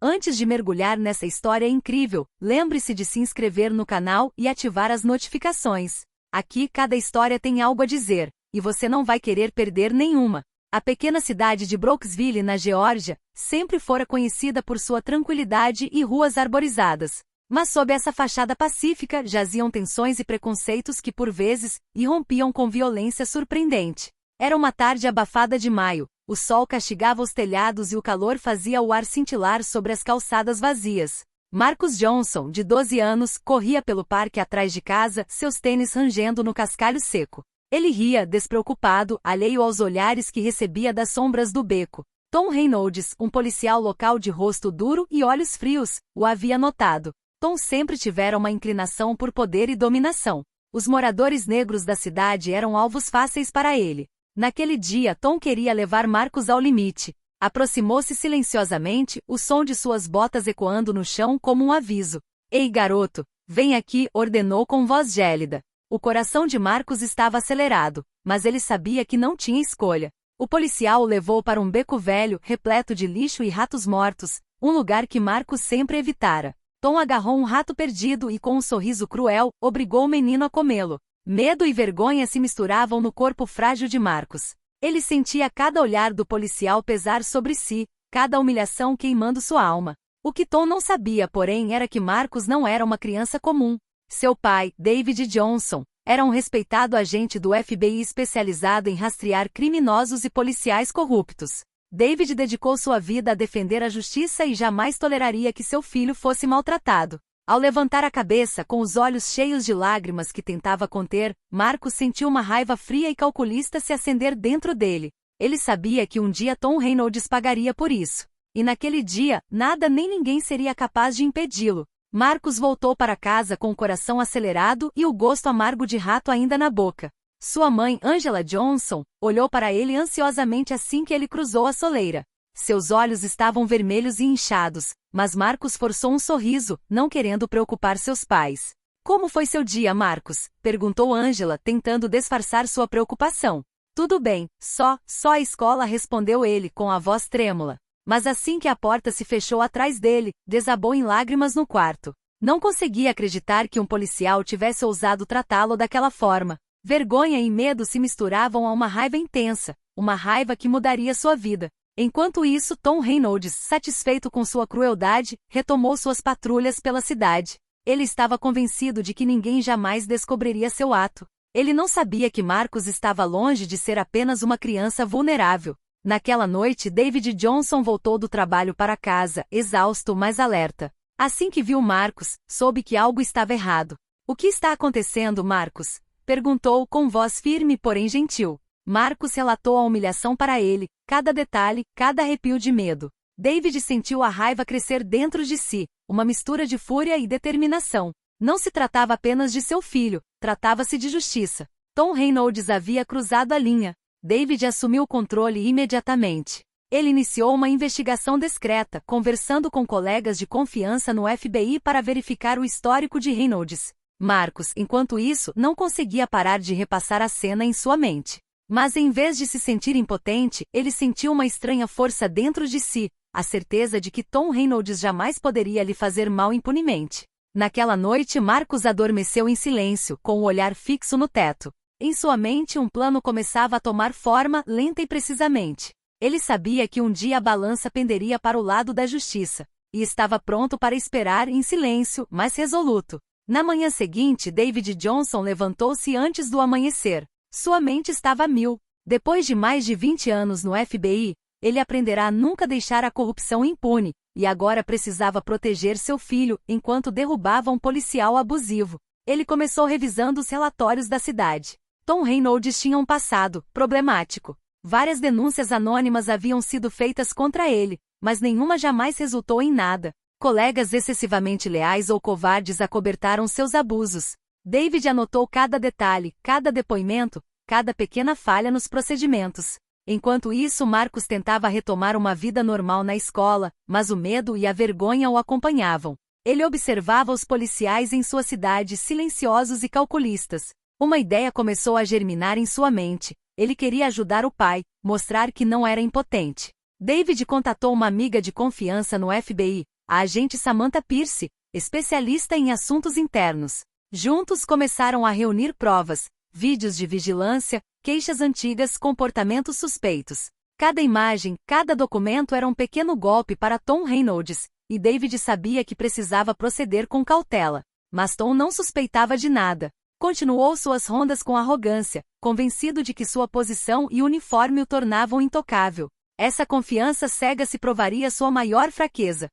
Antes de mergulhar nessa história incrível, lembre-se de se inscrever no canal e ativar as notificações. Aqui cada história tem algo a dizer, e você não vai querer perder nenhuma. A pequena cidade de Brooksville, na Geórgia, sempre fora conhecida por sua tranquilidade e ruas arborizadas. Mas sob essa fachada pacífica jaziam tensões e preconceitos que por vezes irrompiam com violência surpreendente. Era uma tarde abafada de maio, o sol castigava os telhados e o calor fazia o ar cintilar sobre as calçadas vazias. Marcus Johnson, de 12 anos, corria pelo parque atrás de casa, seus tênis rangendo no cascalho seco. Ele ria, despreocupado, alheio aos olhares que recebia das sombras do beco. Tom Reynolds, um policial local de rosto duro e olhos frios, o havia notado. Tom sempre tivera uma inclinação por poder e dominação. Os moradores negros da cidade eram alvos fáceis para ele. Naquele dia Tom queria levar Marcus ao limite. Aproximou-se silenciosamente, o som de suas botas ecoando no chão como um aviso. "Ei, garoto, vem aqui", ordenou com voz gélida. O coração de Marcus estava acelerado, mas ele sabia que não tinha escolha. O policial o levou para um beco velho, repleto de lixo e ratos mortos, um lugar que Marcus sempre evitara. Tom agarrou um rato perdido e com um sorriso cruel, obrigou o menino a comê-lo. Medo e vergonha se misturavam no corpo frágil de Marcus. Ele sentia cada olhar do policial pesar sobre si, cada humilhação queimando sua alma. O que Tom não sabia, porém, era que Marcus não era uma criança comum. Seu pai, David Johnson, era um respeitado agente do FBI especializado em rastrear criminosos e policiais corruptos. David dedicou sua vida a defender a justiça e jamais toleraria que seu filho fosse maltratado. Ao levantar a cabeça com os olhos cheios de lágrimas que tentava conter, Marcus sentiu uma raiva fria e calculista se acender dentro dele. Ele sabia que um dia Tom Reynolds pagaria por isso. E naquele dia, nada nem ninguém seria capaz de impedi-lo. Marcus voltou para casa com o coração acelerado e o gosto amargo de rato ainda na boca. Sua mãe, Angela Johnson, olhou para ele ansiosamente assim que ele cruzou a soleira. Seus olhos estavam vermelhos e inchados, mas Marcus forçou um sorriso, não querendo preocupar seus pais. "Como foi seu dia, Marcus?", perguntou Angela, tentando disfarçar sua preocupação. "Tudo bem, só a escola", respondeu ele com a voz trêmula. Mas assim que a porta se fechou atrás dele, desabou em lágrimas no quarto. Não conseguia acreditar que um policial tivesse ousado tratá-lo daquela forma. Vergonha e medo se misturavam a uma raiva intensa, uma raiva que mudaria sua vida. Enquanto isso, Tom Reynolds, satisfeito com sua crueldade, retomou suas patrulhas pela cidade. Ele estava convencido de que ninguém jamais descobriria seu ato. Ele não sabia que Marcus estava longe de ser apenas uma criança vulnerável. Naquela noite, David Johnson voltou do trabalho para casa, exausto mas alerta. Assim que viu Marcus, soube que algo estava errado. "O que está acontecendo, Marcus?", perguntou com voz firme porém gentil. Marcus relatou a humilhação para ele, cada detalhe, cada arrepio de medo. David sentiu a raiva crescer dentro de si, uma mistura de fúria e determinação. Não se tratava apenas de seu filho, tratava-se de justiça. Tom Reynolds havia cruzado a linha. David assumiu o controle imediatamente. Ele iniciou uma investigação discreta, conversando com colegas de confiança no FBI para verificar o histórico de Reynolds. Marcus, enquanto isso, não conseguia parar de repassar a cena em sua mente. Mas em vez de se sentir impotente, ele sentiu uma estranha força dentro de si, a certeza de que Tom Reynolds jamais poderia lhe fazer mal impunemente. Naquela noite Marcus adormeceu em silêncio, com o olhar fixo no teto. Em sua mente um plano começava a tomar forma, lenta e precisamente. Ele sabia que um dia a balança penderia para o lado da justiça, e estava pronto para esperar em silêncio, mas resoluto. Na manhã seguinte, David Johnson levantou-se antes do amanhecer. Sua mente estava a mil. Depois de mais de 20 anos no FBI, ele aprenderá a nunca deixar a corrupção impune, e agora precisava proteger seu filho, enquanto derrubava um policial abusivo. Ele começou revisando os relatórios da cidade. Tom Reynolds tinha um passado problemático. Várias denúncias anônimas haviam sido feitas contra ele, mas nenhuma jamais resultou em nada. Colegas excessivamente leais ou covardes acobertaram seus abusos. David anotou cada detalhe, cada depoimento, cada pequena falha nos procedimentos. Enquanto isso, Marcus tentava retomar uma vida normal na escola, mas o medo e a vergonha o acompanhavam. Ele observava os policiais em sua cidade silenciosos e calculistas. Uma ideia começou a germinar em sua mente. Ele queria ajudar o pai, mostrar que não era impotente. David contatou uma amiga de confiança no FBI, a agente Samantha Pierce, especialista em assuntos internos. Juntos começaram a reunir provas, vídeos de vigilância, queixas antigas, comportamentos suspeitos. Cada imagem, cada documento era um pequeno golpe para Tom Reynolds, e David sabia que precisava proceder com cautela. Mas Tom não suspeitava de nada. Continuou suas rondas com arrogância, convencido de que sua posição e uniforme o tornavam intocável. Essa confiança cega se provaria sua maior fraqueza.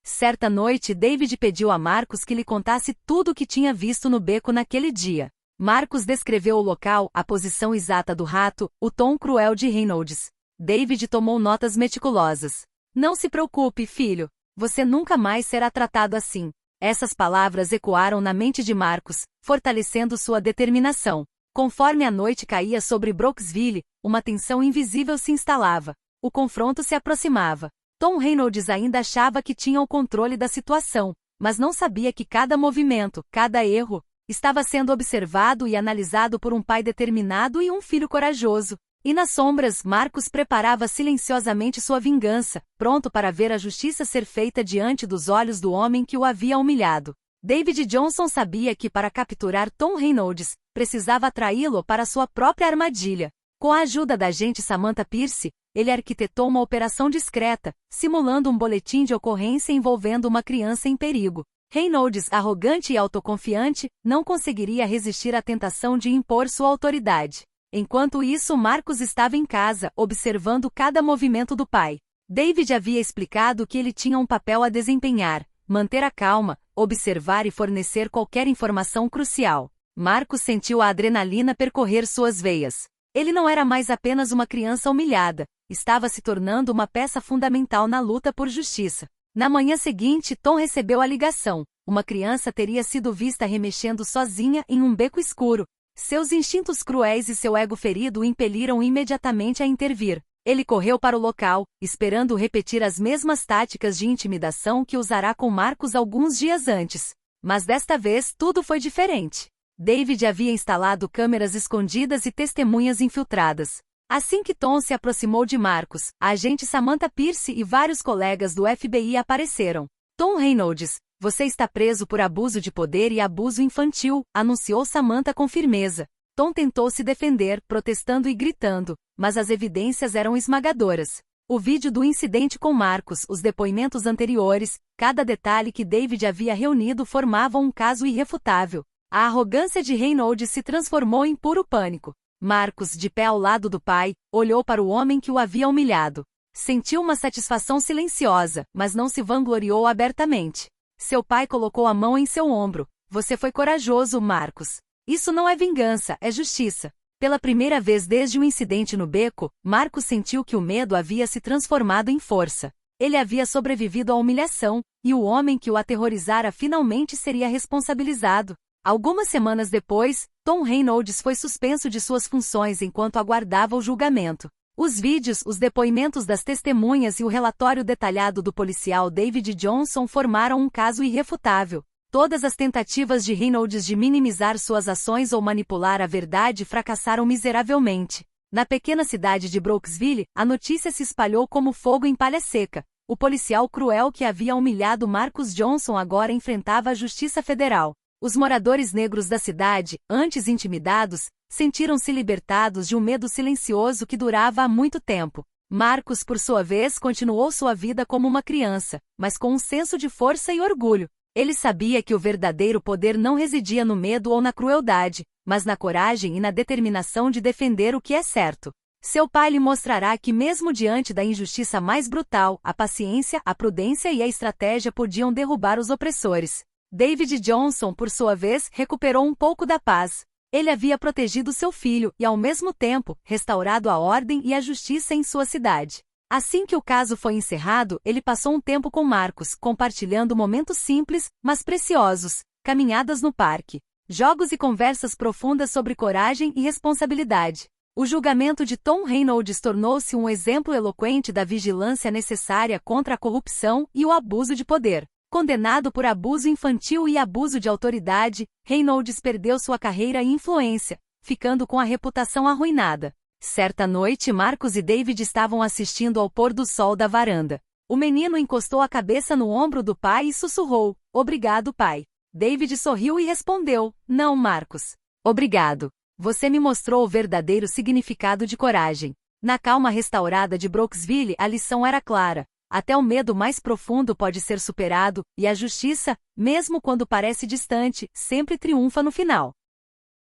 Certa noite, David pediu a Marcus que lhe contasse tudo o que tinha visto no beco naquele dia. Marcus descreveu o local, a posição exata do rato, o tom cruel de Reynolds. David tomou notas meticulosas. Não se preocupe, filho. Você nunca mais será tratado assim. Essas palavras ecoaram na mente de Marcus, fortalecendo sua determinação. Conforme a noite caía sobre Brooksville, uma tensão invisível se instalava. O confronto se aproximava. Tom Reynolds ainda achava que tinha o controle da situação, mas não sabia que cada movimento, cada erro, estava sendo observado e analisado por um pai determinado e um filho corajoso. E nas sombras, Marcus preparava silenciosamente sua vingança, pronto para ver a justiça ser feita diante dos olhos do homem que o havia humilhado. David Johnson sabia que para capturar Tom Reynolds, precisava atraí-lo para sua própria armadilha. Com a ajuda da agente Samantha Pierce, ele arquitetou uma operação discreta, simulando um boletim de ocorrência envolvendo uma criança em perigo. Reynolds, arrogante e autoconfiante, não conseguiria resistir à tentação de impor sua autoridade. Enquanto isso, Marcus estava em casa, observando cada movimento do pai. David havia explicado que ele tinha um papel a desempenhar: manter a calma, observar e fornecer qualquer informação crucial. Marcus sentiu a adrenalina percorrer suas veias. Ele não era mais apenas uma criança humilhada, estava se tornando uma peça fundamental na luta por justiça. Na manhã seguinte, Tom recebeu a ligação. Uma criança teria sido vista remexendo sozinha em um beco escuro. Seus instintos cruéis e seu ego ferido o impeliram imediatamente a intervir. Ele correu para o local, esperando repetir as mesmas táticas de intimidação que usará com Marcus alguns dias antes. Mas desta vez tudo foi diferente. David havia instalado câmeras escondidas e testemunhas infiltradas. Assim que Tom se aproximou de Marcus, a agente Samantha Pierce e vários colegas do FBI apareceram. Tom Reynolds, você está preso por abuso de poder e abuso infantil, anunciou Samantha com firmeza. Tom tentou se defender, protestando e gritando, mas as evidências eram esmagadoras. O vídeo do incidente com Marcus, os depoimentos anteriores, cada detalhe que David havia reunido formavam um caso irrefutável. A arrogância de Reynolds se transformou em puro pânico. Marcus, de pé ao lado do pai, olhou para o homem que o havia humilhado. Sentiu uma satisfação silenciosa, mas não se vangloriou abertamente. Seu pai colocou a mão em seu ombro. Você foi corajoso, Marcus. Isso não é vingança, é justiça. Pela primeira vez desde o incidente no beco, Marcus sentiu que o medo havia se transformado em força. Ele havia sobrevivido à humilhação, e o homem que o aterrorizara finalmente seria responsabilizado. Algumas semanas depois, Tom Reynolds foi suspenso de suas funções enquanto aguardava o julgamento. Os vídeos, os depoimentos das testemunhas e o relatório detalhado do policial David Johnson formaram um caso irrefutável. Todas as tentativas de Reynolds de minimizar suas ações ou manipular a verdade fracassaram miseravelmente. Na pequena cidade de Brooksville, a notícia se espalhou como fogo em palha seca. O policial cruel que havia humilhado Marcus Johnson agora enfrentava a Justiça Federal. Os moradores negros da cidade, antes intimidados, sentiram-se libertados de um medo silencioso que durava há muito tempo. Marcus, por sua vez, continuou sua vida como uma criança, mas com um senso de força e orgulho. Ele sabia que o verdadeiro poder não residia no medo ou na crueldade, mas na coragem e na determinação de defender o que é certo. Seu pai lhe mostrará que mesmo diante da injustiça mais brutal, a paciência, a prudência e a estratégia podiam derrubar os opressores. David Johnson, por sua vez, recuperou um pouco da paz. Ele havia protegido seu filho e, ao mesmo tempo, restaurado a ordem e a justiça em sua cidade. Assim que o caso foi encerrado, ele passou um tempo com Marcus, compartilhando momentos simples, mas preciosos, caminhadas no parque, jogos e conversas profundas sobre coragem e responsabilidade. O julgamento de Tom Reynolds tornou-se um exemplo eloquente da vigilância necessária contra a corrupção e o abuso de poder. Condenado por abuso infantil e abuso de autoridade, Reynolds perdeu sua carreira e influência, ficando com a reputação arruinada. Certa noite, Marcos e David estavam assistindo ao pôr do sol da varanda. O menino encostou a cabeça no ombro do pai e sussurrou: "Obrigado, pai." David sorriu e respondeu: "Não, Marcos. Obrigado. Você me mostrou o verdadeiro significado de coragem." Na calma restaurada de Brooksville, a lição era clara. Até o medo mais profundo pode ser superado, e a justiça, mesmo quando parece distante, sempre triunfa no final.